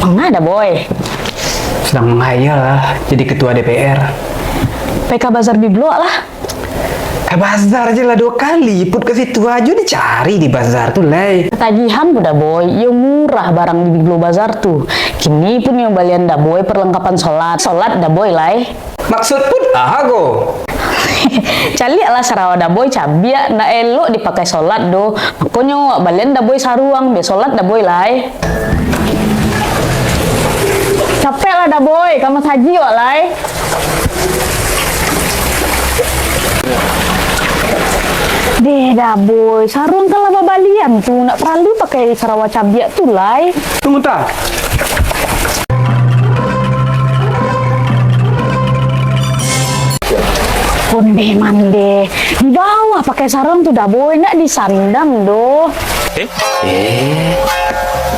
Mana ada boy? Sedang menghayal lah jadi ketua DPR. PK Bazar Biblo lah. Bazar aja lah 2 kali, put ke situ aja dicari di bazar tuh lay. Tagihan udah boy, yang murah barang di Biblo Bazar tuh. Kini pun yang balian dah boy perlengkapan sholat dah boy lai. Maksud pun go. Cali lah Sarawak dah boy cabia ndak elok dipakai sholat do. Makanya balian dah boy saruang be sholat dah boy lai. Capek lah dah boy, kamu haji wak lai. Deh dah boy, sarung kalau babalian tuh nak perlu pakai Sarawak cabia tuh lai. Tunggu tak. Konde mande di bawah pakai sarung tuh dah boy nak disandang do.